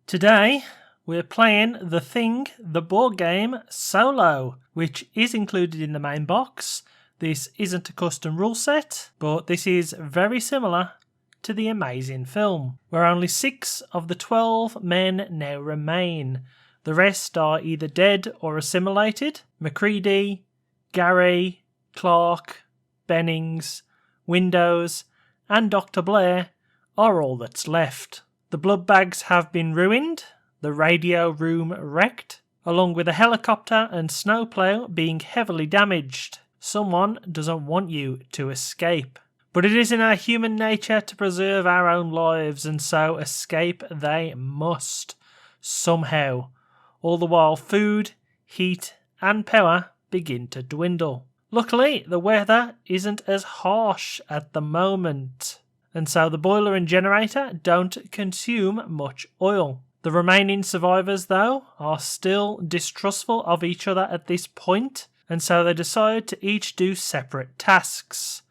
Today, we're playing The Thing, the board game, solo, which is included in the main box. This isn't a custom rule set, but this is very similar to the amazing film, where only 6 of the 12 men now remain. The rest are either dead or assimilated. Macready, Gary, Clark, Bennings, Windows, and Dr. Blair are all that's left. The blood bags have been ruined, the radio room wrecked, along with a helicopter and snowplow being heavily damaged. Someone doesn't want you to escape. But it is in our human nature to preserve our own lives, and so escape they must, somehow. All the while food, heat, and power begin to dwindle. Luckily, the weather isn't as harsh at the moment, and so the boiler and generator don't consume much oil. The remaining survivors, though, are still distrustful of each other at this point, and so they decide to each do separate tasks.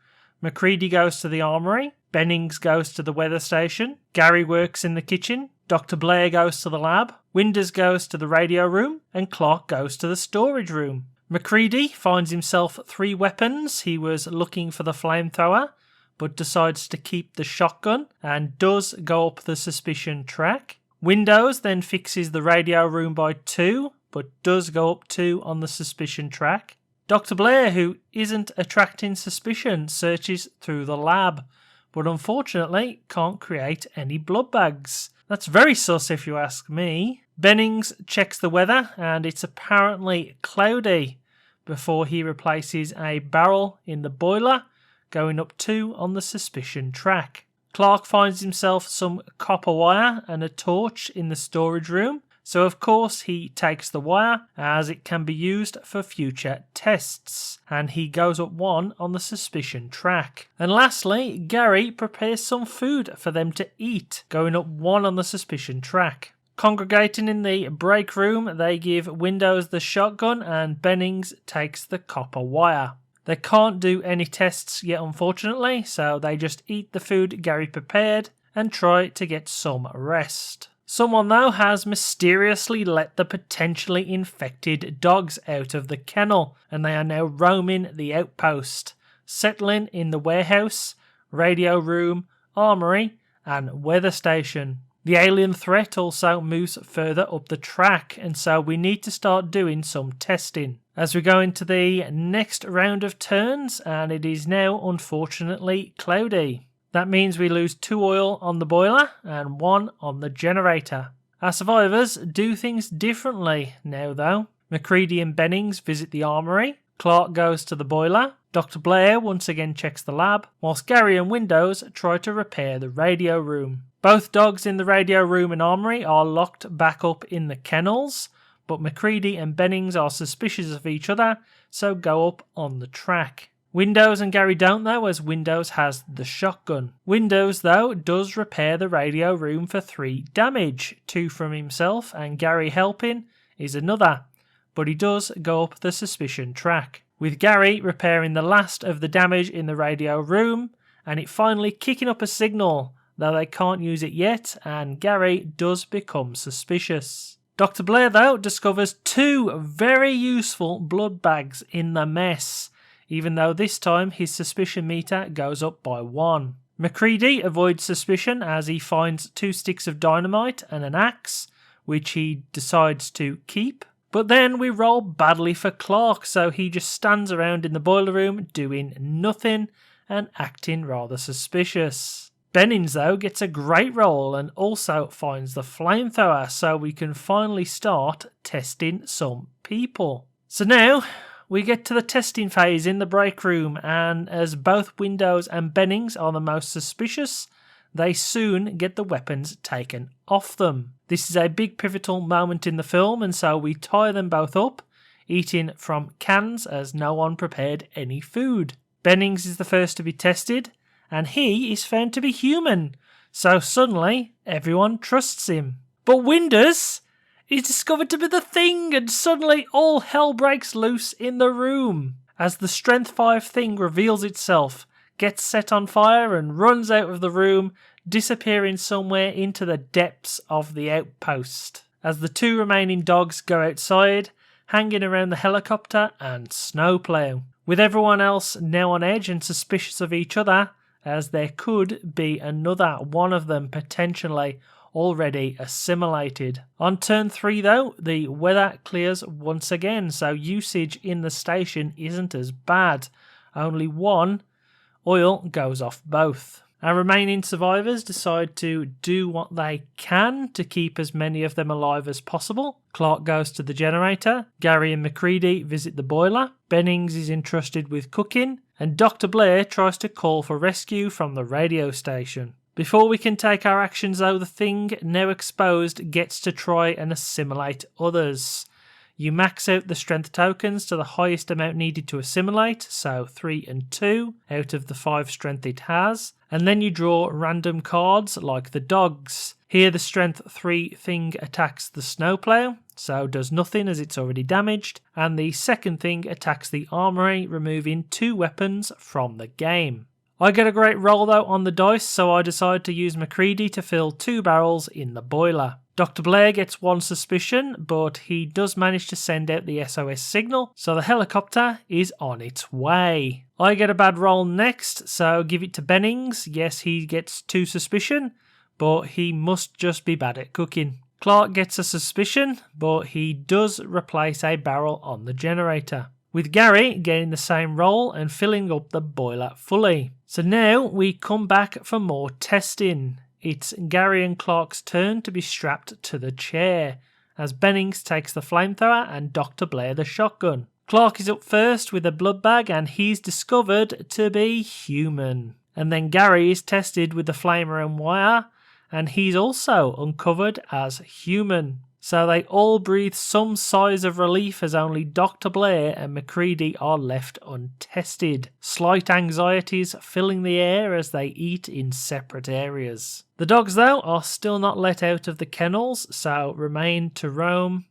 Macready goes to the armory, Bennings goes to the weather station, Gary works in the kitchen, Dr. Blair goes to the lab, Winders goes to the radio room, and Clark goes to the storage room. Macready finds himself 3 weapons. He was looking for the flamethrower, but decides to keep the shotgun and does go up the suspicion track. Windows then fixes the radio room by 2, but does go up 2 on the suspicion track. Dr. Blair, who isn't attracting suspicion, searches through the lab, but unfortunately can't create any blood bags. That's very sus if you ask me. Bennings checks the weather and it's apparently cloudy before he replaces a barrel in the boiler, going up 2 on the suspicion track. Clark finds himself some copper wire and a torch in the storage room, so of course he takes the wire as it can be used for future tests, and he goes up 1 on the suspicion track. And lastly, Gary prepares some food for them to eat, going up 1 on the suspicion track. Congregating in the break room, they give Windows the shotgun and Bennings takes the copper wire. They can't do any tests yet, unfortunately, so they just eat the food Gary prepared and try to get some rest. Someone, though, has mysteriously let the potentially infected dogs out of the kennel, and they are now roaming the outpost, settling in the warehouse, radio room, armory, and weather station. The alien threat also moves further up the track, and so we need to start doing some testing as we go into the next round of turns, and it is now unfortunately cloudy. That means we lose 2 oil on the boiler and 1 on the generator. Our survivors do things differently now, though. Macready and Bennings visit the armory, Clark goes to the boiler, Dr. Blair once again checks the lab, whilst Gary and Windows try to repair the radio room. Both dogs in the radio room and armory are locked back up in the kennels, but Macready and Bennings are suspicious of each other, so go up on the track. Windows and Gary don't, though, as Windows has the shotgun. Windows, though, does repair the radio room for 3 damage, 2 from himself, and Gary helping is another, but he does go up the suspicion track, with Gary repairing the last of the damage in the radio room, and it finally kicking up a signal, though they can't use it yet, and Gary does become suspicious. Dr. Blair, though, discovers 2 very useful blood bags in the mess, even though this time his suspicion meter goes up by 1. Macready avoids suspicion as he finds 2 sticks of dynamite and an axe, which he decides to keep. But then we roll badly for Clark, so he just stands around in the boiler room doing nothing and acting rather suspicious. Bennings, though, gets a great roll and also finds the flamethrower, so we can finally start testing some people. So now we get to the testing phase in the break room, and as both Windows and Bennings are the most suspicious, they soon get the weapons taken off them. This is a big pivotal moment in the film, and so we tie them both up, eating from cans as no one prepared any food. Bennings is the first to be tested, and he is found to be human, so suddenly everyone trusts him. But Winders is discovered to be the Thing, and suddenly all hell breaks loose in the room as the Strength 5 Thing reveals itself, gets set on fire and runs out of the room, disappearing somewhere into the depths of the outpost, as the two remaining dogs go outside, hanging around the helicopter and snowplow, with everyone else now on edge and suspicious of each other, as there could be another one of them potentially already assimilated. On turn 3 though, the weather clears once again, so usage in the station isn't as bad. Only one oil goes off both. Our remaining survivors decide to do what they can to keep as many of them alive as possible. Clark goes to the generator, Gary and McCready visit the boiler, Bennings is entrusted with cooking, and Dr. Blair tries to call for rescue from the radio station. Before we can take our actions though, the thing, now exposed, gets to try and assimilate others. You max out the strength tokens to the highest amount needed to assimilate, so 3 and 2 out of the 5 strength it has, and then you draw random cards like the dogs. Here the strength 3 thing attacks the snowplow, so does nothing as it's already damaged, and the second thing attacks the armory, removing 2 weapons from the game. I get a great roll though on the dice, so I decide to use McCready to fill 2 barrels in the boiler. Dr. Blair gets 1 suspicion, but he does manage to send out the SOS signal, so the helicopter is on its way. I get a bad roll next, so give it to Bennings. Yes, he gets 2 suspicion, but he must just be bad at cooking. Clark gets a suspicion, but he does replace a barrel on the generator, with Gary getting the same roll and filling up the boiler fully. So now we come back for more testing. It's Gary and Clark's turn to be strapped to the chair, as Bennings takes the flamethrower and Dr. Blair the shotgun. Clark is up first with a blood bag and he's discovered to be human. And then Gary is tested with the flamer and wire, and he's also uncovered as human. So they all breathe some sighs of relief as only Dr. Blair and McCready are left untested. Slight anxieties filling the air as they eat in separate areas. The dogs though are still not let out of the kennels, so remain to roam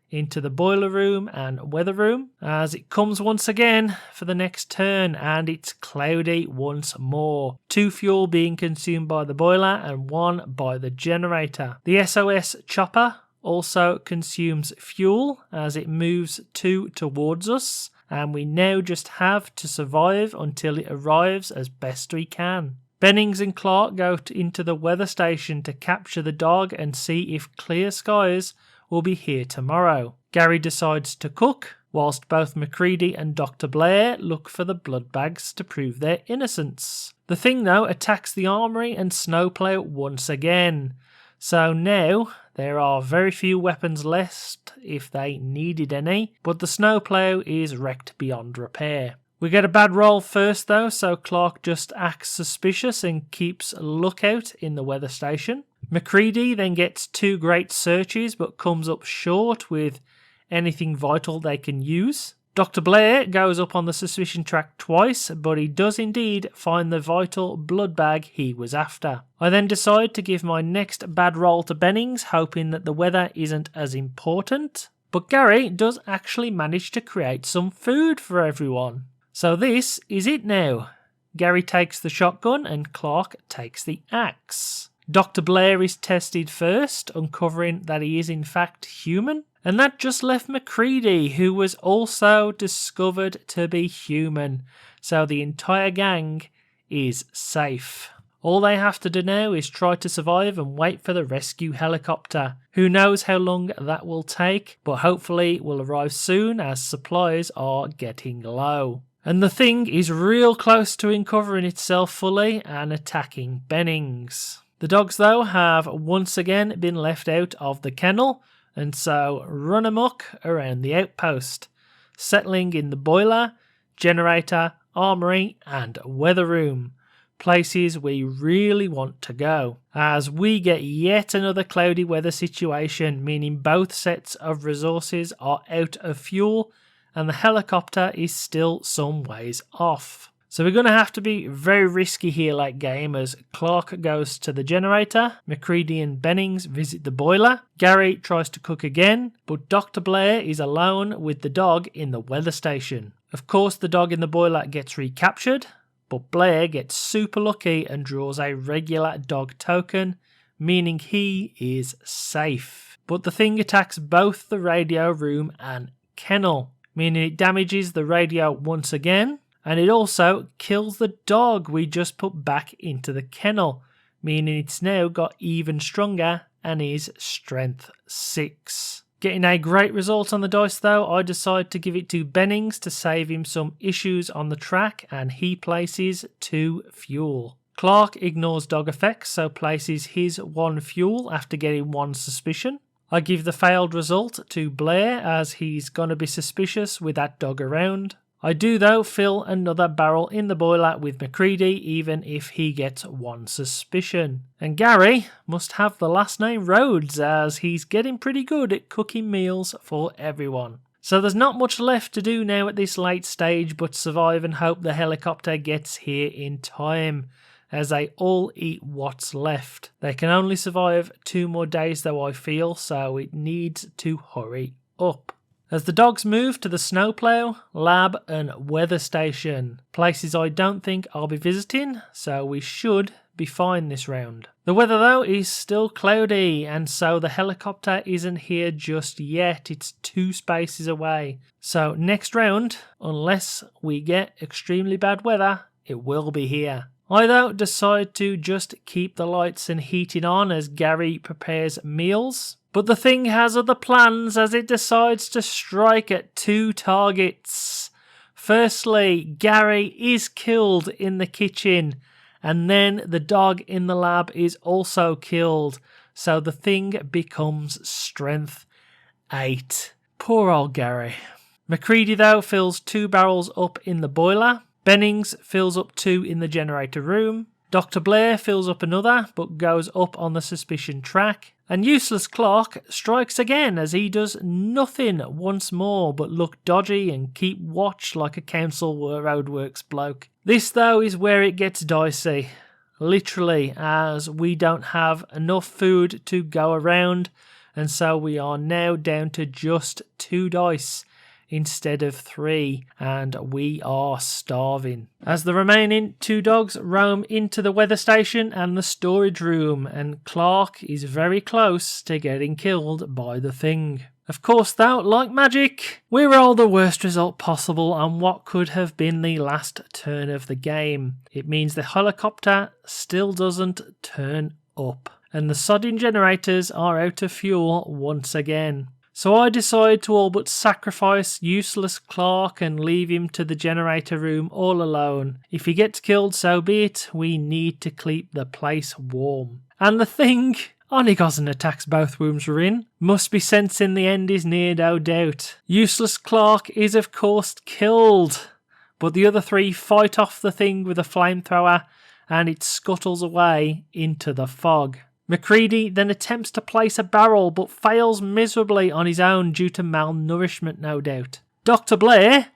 into the boiler room and weather room as it comes once again for the next turn, and it's cloudy once more. 2 fuel being consumed by the boiler and 1 by the generator. The SOS chopper also consumes fuel as it moves 2 towards us, and we now just have to survive until it arrives as best we can. Bennings and Clark go into the weather station to capture the dog and see if clear skies will be here tomorrow. Gary decides to cook, whilst both McCready and Dr. Blair look for the blood bags to prove their innocence. The thing though attacks the armory and snowplow once again, so now there are very few weapons left if they needed any, but the snowplow is wrecked beyond repair. We get a bad roll first though, so Clark just acts suspicious and keeps a lookout in the weather station. McCready then gets 2 great searches but comes up short with anything vital they can use. Dr. Blair goes up on the suspicion track twice, but he does indeed find the vital blood bag he was after. I then decide to give my next bad roll to Bennings, hoping that the weather isn't as important. But Gary does actually manage to create some food for everyone. So this is it now. Gary takes the shotgun and Clark takes the axe. Dr. Blair is tested first, uncovering that he is in fact human. And that just left McCready, who was also discovered to be human. So the entire gang is safe. All they have to do now is try to survive and wait for the rescue helicopter. Who knows how long that will take, but hopefully will arrive soon as supplies are getting low. And the thing is real close to uncovering itself fully and attacking Bennings. The dogs though have once again been left out of the kennel, and so run amok around the outpost, settling in the boiler, generator, armory and weather room, places we really want to go, as we get yet another cloudy weather situation, meaning both sets of resources are out of fuel and the helicopter is still some ways off. So we're going to have to be very risky here late game, as Clark goes to the generator, McCready and Bennings visit the boiler, Gary tries to cook again, but Dr. Blair is alone with the dog in the weather station. Of course the dog in the boiler gets recaptured, But Blair gets super lucky and draws a regular dog token, meaning he is safe. But the thing attacks both the radio room and kennel, meaning it damages the radio once again, and it also kills the dog we just put back into the kennel, meaning it's now got even stronger and is strength 6. Getting a great result on the dice though, I decide to give it to Bennings to save him some issues on the track, and he places 2 fuel. Clark ignores dog effects, so places his 1 fuel after getting 1 suspicion. I give the failed result to Blair as he's going to be suspicious with that dog around. I do though fill another barrel in the boiler with McCready even if he gets 1 suspicion. And Gary must have the last name Rhodes as he's getting pretty good at cooking meals for everyone. So there's not much left to do now at this late stage but survive and hope the helicopter gets here in time, as they all eat what's left. They can only survive 2 more days though I feel, so it needs to hurry up. As the dogs move to the snowplow, lab and weather station, places I don't think I'll be visiting, so we should be fine this round. The weather though is still cloudy, and so the helicopter isn't here just yet, it's 2 spaces away. So next round, unless we get extremely bad weather, it will be here. I though decide to just keep the lights and heating on as Gary prepares meals. But the thing has other plans as it decides to strike at 2 targets. Firstly, Gary is killed in the kitchen, and then the dog in the lab is also killed, so the thing becomes strength 8. Poor old Gary. McCready though fills 2 barrels up in the boiler. Bennings fills up 2 in the generator room. Dr. Blair fills up another, but goes up on the suspicion track. And Useless Clark strikes again as he does nothing once more but look dodgy and keep watch like a council roadworks bloke. This though is where it gets dicey. Literally, as we don't have enough food to go around, and so we are now down to just 2 dice instead of 3, and we are starving. As the remaining 2 dogs roam into the weather station and the storage room, and Clark is very close to getting killed by the thing. Of course though, like magic, we roll the worst result possible on what could have been the last turn of the game. It means the helicopter still doesn't turn up, and the sodding generators are out of fuel once again. So I decide to all but sacrifice Useless Clark and leave him to the generator room all alone. If he gets killed, so be it. We need to keep the place warm. And the thing, Onigos attacks both rooms we're in. Must be sensing the end is near, no doubt. Useless Clark is of course killed, but the other 3 fight off the thing with a flamethrower and it scuttles away into the fog. McCready then attempts to place a barrel but fails miserably on his own due to malnourishment, no doubt. Dr. Blair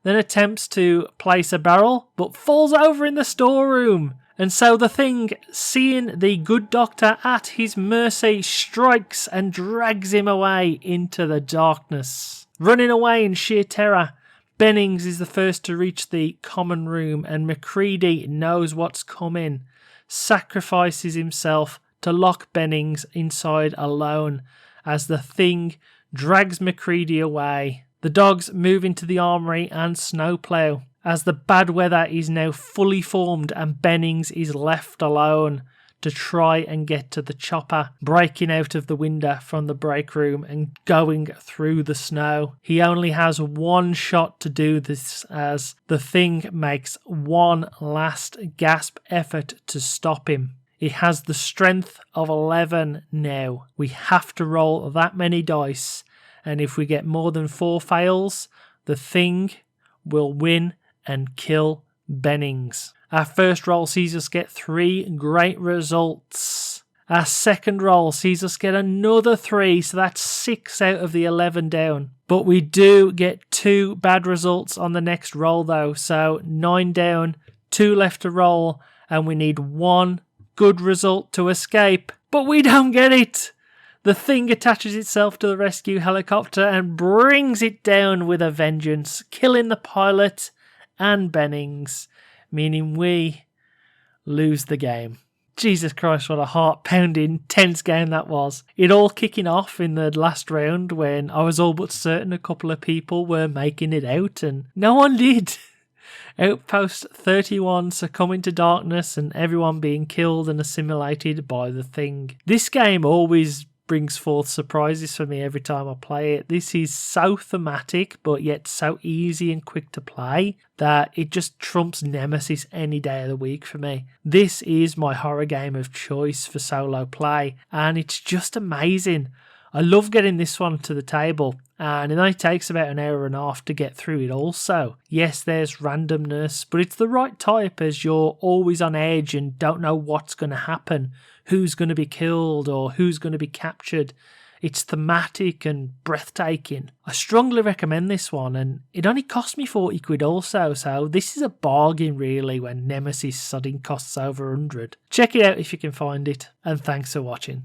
then attempts to place a barrel but falls over in the storeroom, and so the thing, seeing the good doctor at his mercy, strikes and drags him away into the darkness. Running away in sheer terror, Bennings is the first to reach the common room, and McCready knows what's coming, sacrifices himself to lock Bennings inside alone as the thing drags McCready away. The dogs move into the armory and snowplow as the bad weather is now fully formed and Bennings is left alone to try and get to the chopper, breaking out of the window from the break room and going through the snow. He only has 1 shot to do this as the thing makes 1 last gasp effort to stop him. It has the strength of 11 now. We have to roll that many dice, and if we get more than 4 fails, the thing will win and kill Bennings. Our first roll sees us get 3 great results. Our second roll sees us get another 3, so that's 6 out of the 11 down. But we do get 2 bad results on the next roll though, so 9 down, 2 left to roll, and we need 1 good result to escape, but we don't get it. The thing attaches itself to the rescue helicopter and brings it down with a vengeance, killing the pilot and Bennings, meaning we lose the game. Jesus Christ, what a heart-pounding, tense game that was. It all kicking off in the last round when I was all but certain a couple of people were making it out, and no one did. Outpost 31 succumbing to darkness and everyone being killed and assimilated by the thing. This game always brings forth surprises for me every time I play it. This is so thematic but yet so easy and quick to play that it just trumps Nemesis any day of the week for me. This is my horror game of choice for solo play, and it's just amazing. I love getting this one to the table, and it only takes about an hour and a half to get through it also. Yes, there's randomness, but it's the right type, as you're always on edge and don't know what's going to happen, who's going to be killed or who's going to be captured. It's thematic and breathtaking. I strongly recommend this one, and it only cost me 40 quid also, so this is a bargain really when Nemesis sodding costs over 100. Check it out if you can find it, and thanks for watching.